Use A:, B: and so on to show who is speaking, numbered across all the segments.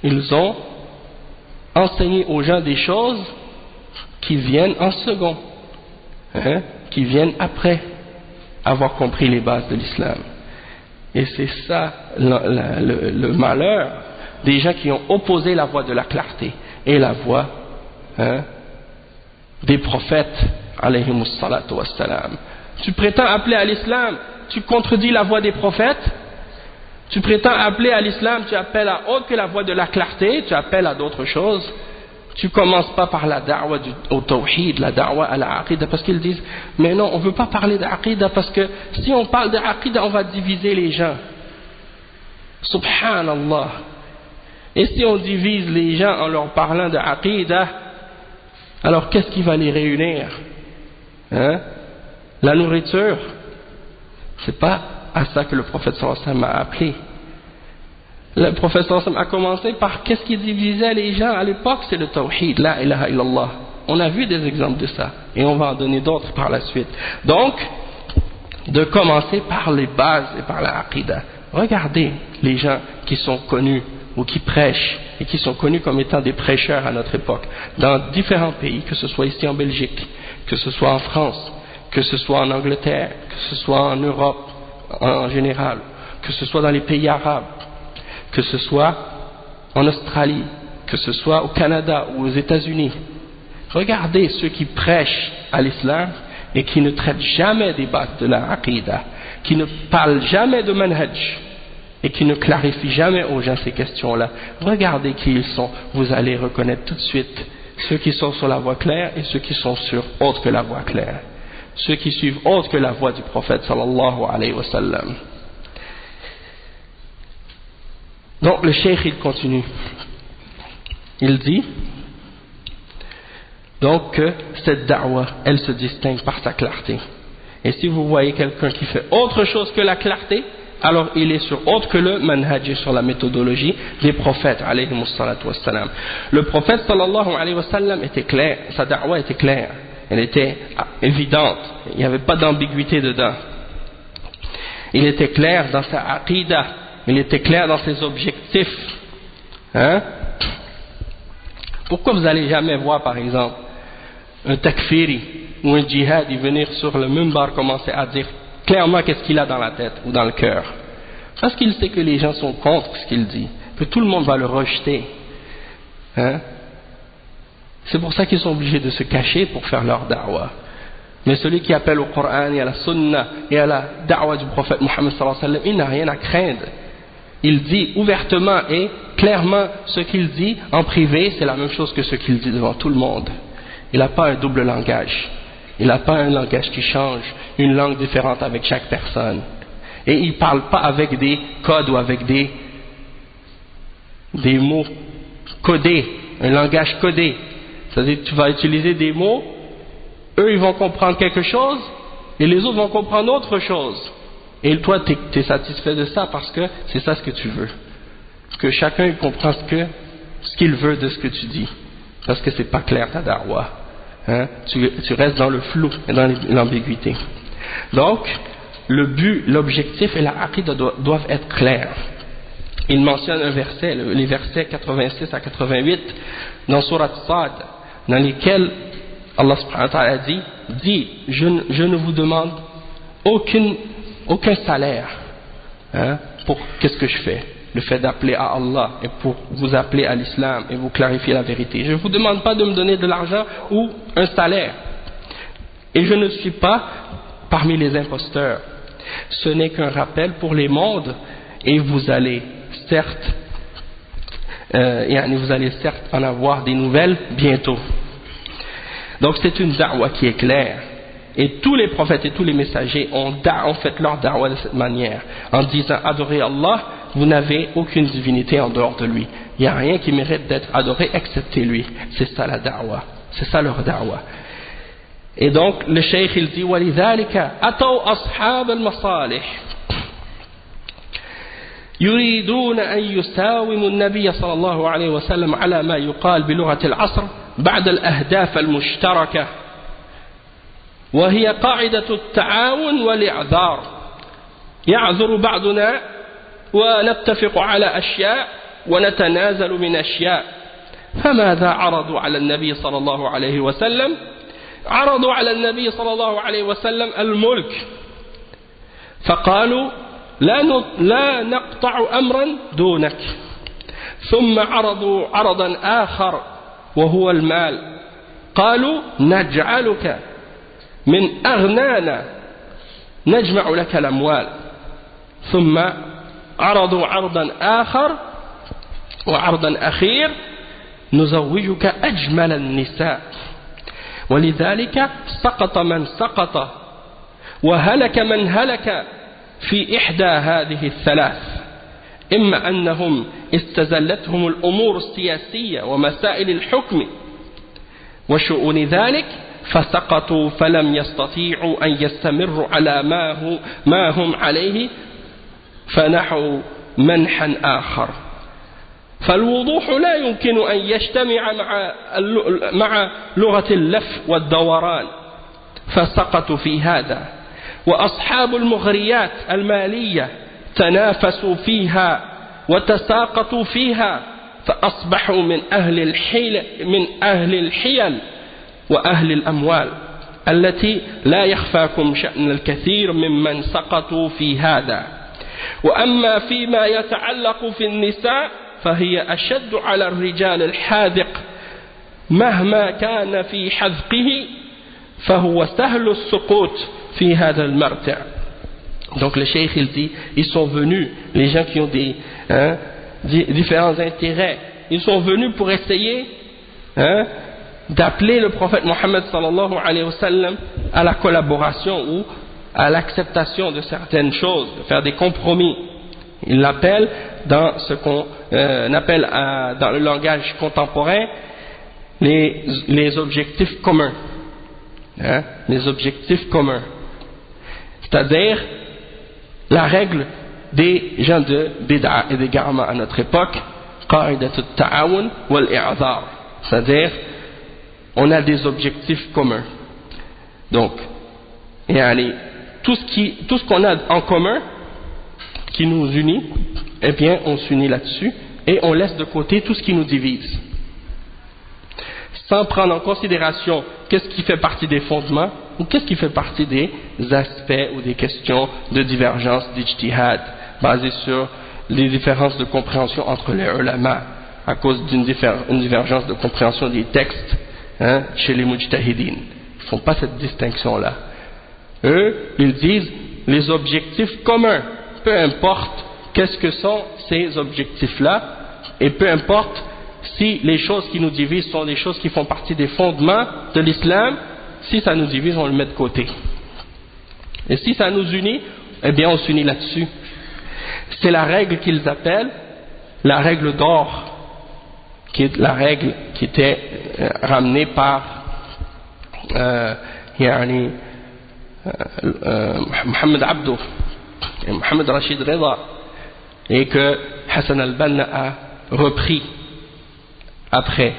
A: ils ont enseigné aux gens des choses qui viennent en second, qui viennent après avoir compris les bases de l'islam. Et c'est ça le malheur des gens qui ont opposé la voie de la clarté et la voie des prophètes alayhimus salatu wassalam. Tu prétends appeler à l'islam, tu contredis la voie des prophètes. Tu prétends appeler à l'islam, tu appelles à autre que la voie de la clarté, tu appelles à d'autres choses. Tu commences pas par la da'wa au tawhid, la da'wa à la aqidah, parce qu'ils disent mais non, on veut pas parler d'aqidah parce que si on parle d'aqidah, on va diviser les gens. Subhanallah. Et si on divise les gens en leur parlant d'aqidah, alors qu'est-ce qui va les réunir? La nourriture? C'est pas à ça que le prophète sallallahu alayhi wa sallam a appelé. Le prophète sallallahu alayhi wa sallam a commencé par qu'est-ce qui divisait les gens à l'époque? C'est le tawhid, la ilaha illallah. On a vu des exemples de ça et on va en donner d'autres par la suite. Donc, de commencer par les bases et par la aqidah. Regardez les gens qui sont connus ou qui prêchent et qui sont connus comme étant des prêcheurs à notre époque dans différents pays, que ce soit ici en Belgique, que ce soit en France, que ce soit en Angleterre, que ce soit en Europe en général, que ce soit dans les pays arabes, que ce soit en Australie, que ce soit au Canada ou aux États-Unis. Regardez ceux qui prêchent à l'islam et qui ne traitent jamais des bases de la aqidah, qui ne parlent jamais de manhaj et qui ne clarifient jamais aux gens ces questions-là. Regardez qui ils sont, vous allez reconnaître tout de suite ceux qui sont sur la voie claire et ceux qui sont sur autre que la voie claire. Ceux qui suivent autre que la voie du prophète sallallahu alayhi wa sallam. Donc le cheikh il continue. Il dit donc que cette da'wa elle se distingue par sa clarté. Et si vous voyez quelqu'un qui fait autre chose que la clarté, alors il est sur autre que le manhaj, sur la méthodologie des prophètes alayhimus salatu wassalam. Le prophète sallallahu alayhi wa sallam était clair, sa da'wa était claire. Elle était évidente, il n'y avait pas d'ambiguïté dedans. Il était clair dans sa aqidah, il était clair dans ses objectifs. Pourquoi vous n'allez jamais voir par exemple un takfiri ou un djihadi venir sur le mimbar commencer à dire clairement qu'est-ce qu'il a dans la tête ou dans le cœur? Parce qu'il sait que les gens sont contre ce qu'il dit, que tout le monde va le rejeter. C'est pour ça qu'ils sont obligés de se cacher pour faire leur da'wa. Mais celui qui appelle au Coran et à la Sunna et à la da'wa du prophète Mohammed sallallahu alayhi wa sallam, il n'a rien à craindre. Il dit ouvertement et clairement ce qu'il dit en privé, c'est la même chose que ce qu'il dit devant tout le monde. Il n'a pas un double langage. Il n'a pas un langage qui change, une langue différente avec chaque personne. Et il ne parle pas avec des codes ou avec des mots codés, un langage codé. C'est-à-dire que tu vas utiliser des mots, eux ils vont comprendre quelque chose, et les autres vont comprendre autre chose. Et toi tu es satisfait de ça parce que c'est ça ce que tu veux. Parce que chacun il comprend ce qu'il veut de ce que tu dis. Parce que c'est pas clair ta da'wa. Tu restes dans le flou et dans l'ambiguïté. Donc, le but, l'objectif et la aqidah doivent être clairs. Il mentionne un verset, les versets 86 à 88 dans Surat Sad, dans lesquels Allah subhanahu wa ta'ala dit je ne vous demande aucun salaire pour qu'est-ce que je fais, le fait d'appeler à Allah et pour vous appeler à l'islam et vous clarifier la vérité. Je ne vous demande pas de me donner de l'argent ou un salaire, et je ne suis pas parmi les imposteurs. Ce n'est qu'un rappel pour les mondes, et vous allez certes en avoir des nouvelles bientôt. Donc c'est une da'wa qui est claire, et tous les prophètes et tous les messagers ont fait leur da'wa de cette manière, en disant adorez Allah, vous n'avez aucune divinité en dehors de lui, il n'y a rien qui mérite d'être adoré excepté lui. C'est ça la da'wa, c'est ça leur da'wa. Et donc le cheikh il dit وَلِذَلِكَ أَتَوْا أَصْحَابَ الْمَصَالِحِ يريدون أن يساوموا النبي صلى الله عليه وسلم على ما يقال بلغة العصر بعد الأهداف المشتركة، وهي قاعدة التعاون والإعذار. يعذر بعضنا ونتفق على أشياء ونتنازل من أشياء. فماذا عرضوا على النبي صلى الله عليه وسلم؟ عرضوا على النبي صلى الله عليه وسلم الملك، فقالوا لا نقطع أمرا دونك. ثم عرضوا عرضا آخر وهو المال، قالوا نجعلك من أغنانا نجمع لك الأموال. ثم عرضوا عرضا آخر وعرضا أخير نزوجك أجمل النساء. ولذلك سقط من سقط وهلك من هلك في إحدى هذه الثلاث، إما أنهم استزلتهم الأمور السياسية ومسائل الحكم وشؤون ذلك فسقطوا فلم يستطيعوا أن يستمروا على ما هم عليه فنحوا منحا آخر. فالوضوح لا يمكن أن يجتمع مع لغة اللف والدوران، فسقطوا في هذا. وأصحاب المغريات المالية تنافسوا فيها وتساقطوا فيها، فأصبحوا من أهل الحيل وأهل الأموال التي لا يخفاكم شأن الكثير ممن سقطوا في هذا. وأما فيما يتعلق في النساء فهي أشد على الرجال الحاذق مهما كان في حذقه، فهو سهل السقوط في هذا المرتع. Donc le cheikh il dit, ils sont venus, les gens qui ont des différents intérêts, ils sont venus pour essayer d'appeler le prophète Mohammed sallallahu alayhi wa sallam à la collaboration ou à l'acceptation de certaines choses, de faire des compromis. Il l'appelle dans ce qu'on appelle dans le langage contemporain les objectifs communs. Les objectifs communs. C'est-à-dire la règle des gens de bid'a et des garma à notre époque, qa'idat al-ta'awun wal-i'adhar. C'est-à-dire on a des objectifs communs. Donc, tout ce qu'on a en commun qui nous unit, eh bien on s'unit là-dessus et on laisse de côté tout ce qui nous divise, sans prendre en considération qu'est-ce qui fait partie des fondements ou qu'est-ce qui fait partie des aspects ou des questions de divergence d'ijtihad basées sur les différences de compréhension entre les ulama à cause d'une divergence de compréhension des textes chez les mujtahidin. Ils ne font pas cette distinction-là. Eux, ils disent les objectifs communs, peu importe qu'est-ce que sont ces objectifs-là, et peu importe si les choses qui nous divisent sont des choses qui font partie des fondements de l'islam, si ça nous divise, on le met de côté. Et si ça nous unit, eh bien on s'unit là-dessus. C'est la règle qu'ils appellent la règle d'or, qui est la règle qui était ramenée par Mohamed Abdou et Mohamed Rachid Reza, et que Hassan al-Banna a repris après,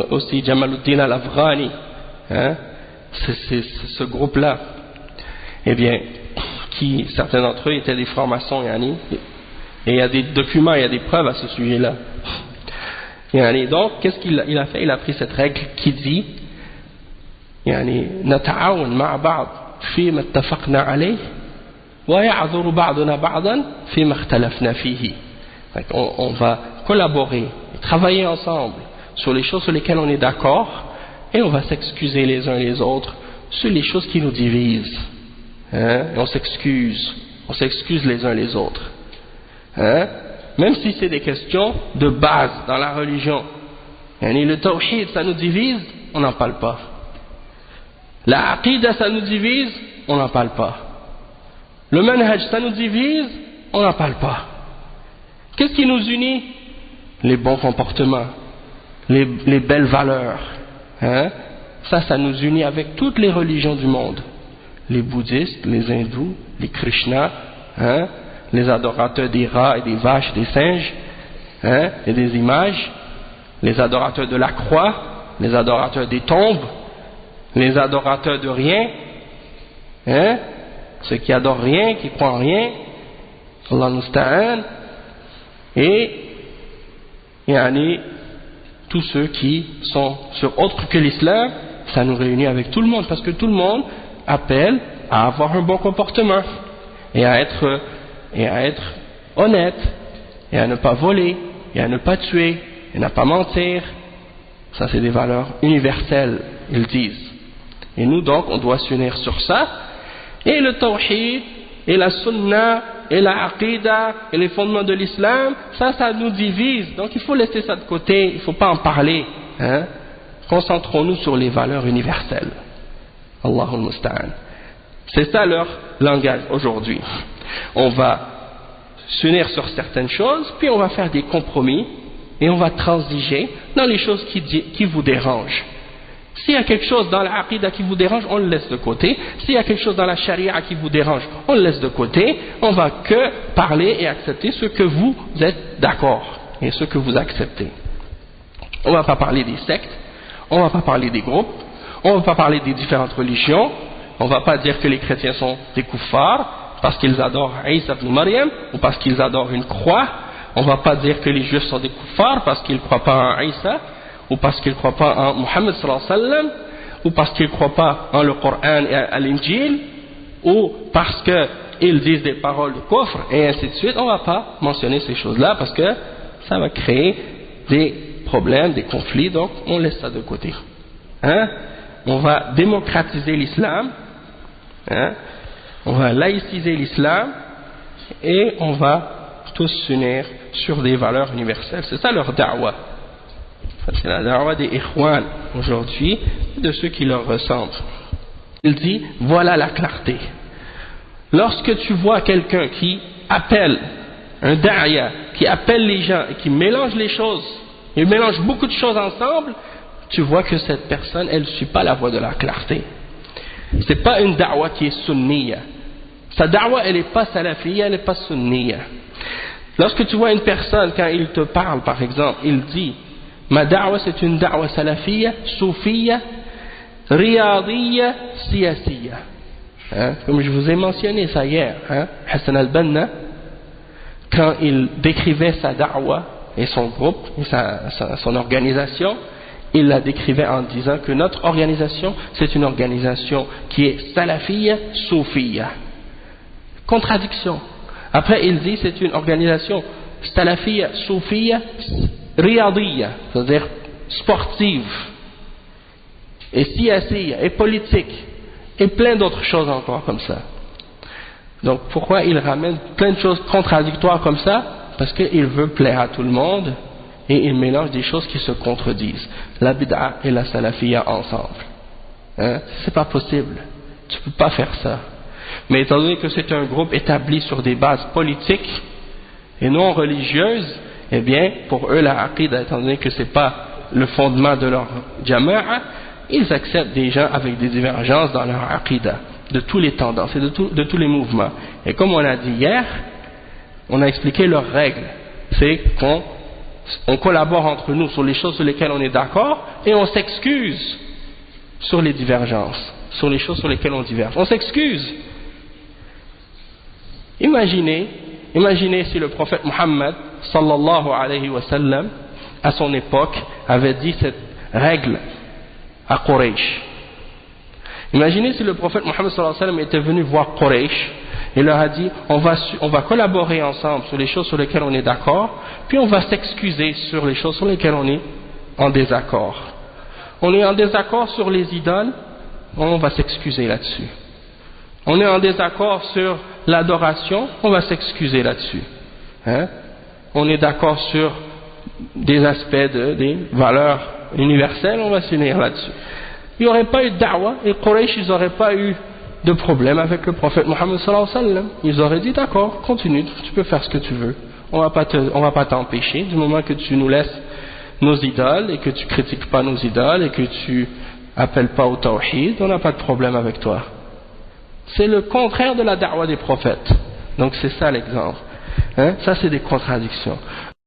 A: aussi Jamaluddin al-Afghani, c'est ce groupe-là, eh bien, certains d'entre eux étaient des francs-maçons, et il y a des documents, il y a des preuves à ce sujet-là. Donc, qu'est-ce qu'il a fait? Il a pris cette règle qui dit نتعاون مع بعض فيما اتفقنا عليه ويعذر بعضنا بعضا فيما اختلفنا فيه. On va collaborer, travailler ensemble sur les choses sur lesquelles on est d'accord, et on va s'excuser les uns les autres sur les choses qui nous divisent. Et on s'excuse les uns les autres. Même si c'est des questions de base dans la religion. Le tawhid, ça nous divise, on n'en parle pas. La aqida, ça nous divise, on n'en parle pas. Le manhaj, ça nous divise, on n'en parle pas. Qu'est-ce qui nous unit? Les bons comportements, les belles valeurs. Ça nous unit avec toutes les religions du monde. Les bouddhistes, les hindous, les krishnas, les adorateurs des rats et des vaches, des singes, et des images, les adorateurs de la croix, les adorateurs des tombes, les adorateurs de rien, ceux qui adorent rien, qui croient en rien, Allah musta'an, et tous ceux qui sont sur autre que l'islam, ça nous réunit avec tout le monde, parce que tout le monde appelle à avoir un bon comportement et à être honnête et à ne pas voler et à ne pas tuer et à ne pas mentir. Ça, c'est des valeurs universelles, ils disent. Et nous, donc, on doit s'unir sur ça. Et le tawhid, et la sunna, et la aqida, et les fondements de l'islam, ça nous divise. Donc, il faut laisser ça de côté, il ne faut pas en parler. Hein? Concentrons-nous sur les valeurs universelles. Allahul Musta'an. C'est ça leur langage aujourd'hui. On va s'unir sur certaines choses, puis on va faire des compromis, et on va transiger dans les choses qui vous dérangent. S'il y a quelque chose dans la aqida qui vous dérange, on le laisse de côté. S'il y a quelque chose dans la charia qui vous dérange, on le laisse de côté. On va que parler et accepter ce que vous êtes d'accord et ce que vous acceptez. On ne va pas parler des sectes, on ne va pas parler des groupes, on ne va pas parler des différentes religions, on ne va pas dire que les chrétiens sont des kuffars parce qu'ils adorent Isa ibn Maryam ou parce qu'ils adorent une croix. On ne va pas dire que les juifs sont des kuffars parce qu'ils ne croient pas en Isa, ou parce qu'ils ne croient pas en Muhammad sallallahu alayhi wa sallam, ou parce qu'ils ne croient pas en le Coran et à l'Injil, ou parce qu'ils disent des paroles de kufr, et ainsi de suite. On ne va pas mentionner ces choses-là parce que ça va créer des problèmes, des conflits, donc on laisse ça de côté. Hein? On va démocratiser l'islam, hein? On va laïciser l'islam, et on va tous s'unir sur des valeurs universelles. C'est ça leur da'wah. C'est la da'wah des ikhwan aujourd'hui, de ceux qui leur ressemblent. Il dit, voilà la clarté. Lorsque tu vois quelqu'un qui appelle, un da'ya, qui appelle les gens et qui mélange les choses, il mélange beaucoup de choses ensemble, tu vois que cette personne, elle ne suit pas la voie de la clarté. C'est pas une da'wah qui est sunniya. Sa da'wah, elle n'est pas salafiyya, elle n'est pas sunniya. Lorsque tu vois une personne, quand il te parle par exemple, il dit ma da'wah c'est une da'wah salafiyya, soufiyya, riyadiyya, siyasiyya. Hein? Comme je vous ai mentionné ça hier, hein? Hassan al-Banna, quand il décrivait sa da'wah et son groupe, et son organisation, il la décrivait en disant que notre organisation c'est une organisation qui est salafiyya, soufiyya. Contradiction. Après, il dit c'est une organisation salafiyya, soufiyya, riyadiyya, c'est-à-dire sportive, et siyasiyya, et politique, et plein d'autres choses encore comme ça. Donc, pourquoi il ramène plein de choses contradictoires comme ça? Parce qu'il veut plaire à tout le monde, et il mélange des choses qui se contredisent. La bid'a et la salafiyya ensemble. Hein? C'est pas possible. Tu peux pas faire ça. Mais étant donné que c'est un groupe établi sur des bases politiques et non religieuses, eh bien, pour eux, la aqida, étant donné que c'est pas le fondement de leur jama'a, ils acceptent des gens avec des divergences dans leur aqida, de tous les tendances et de tous les mouvements. Et comme on a dit hier, on a expliqué leurs règles. C'est qu'on collabore entre nous sur les choses sur lesquelles on est d'accord et on s'excuse sur les divergences, sur les choses sur lesquelles on diverge. On s'excuse. Imaginez si le prophète Muhammad sallallahu alayhi wa sallam à son époque avait dit cette règle à Quraysh. Imaginez si le prophète Muhammad sallallahu alayhi wa sallam était venu voir Quraysh et leur a dit on va collaborer ensemble sur les choses sur lesquelles on est d'accord, puis on va s'excuser sur les choses sur lesquelles on est en désaccord. On est en désaccord sur les idoles, on va s'excuser là-dessus. On est en désaccord sur l'adoration, on va s'excuser là-dessus. Hein? On est d'accord sur des aspects des valeurs universelles, on va s'unir là-dessus. Il n'y aurait pas eu de da'wah, et Quraysh, ils n'auraient pas eu de problème avec le prophète Muhammad sallallahu alayhi wa sallam. Ils auraient dit d'accord, continue, tu peux faire ce que tu veux. On va pas t'empêcher, du moment que tu nous laisses nos idoles, et que tu critiques pas nos idoles, et que tu appelles pas au tawhid, on n'a pas de problème avec toi. C'est le contraire de la da'wah des prophètes. Donc c'est ça l'exemple. Hein? Ça c'est des contradictions.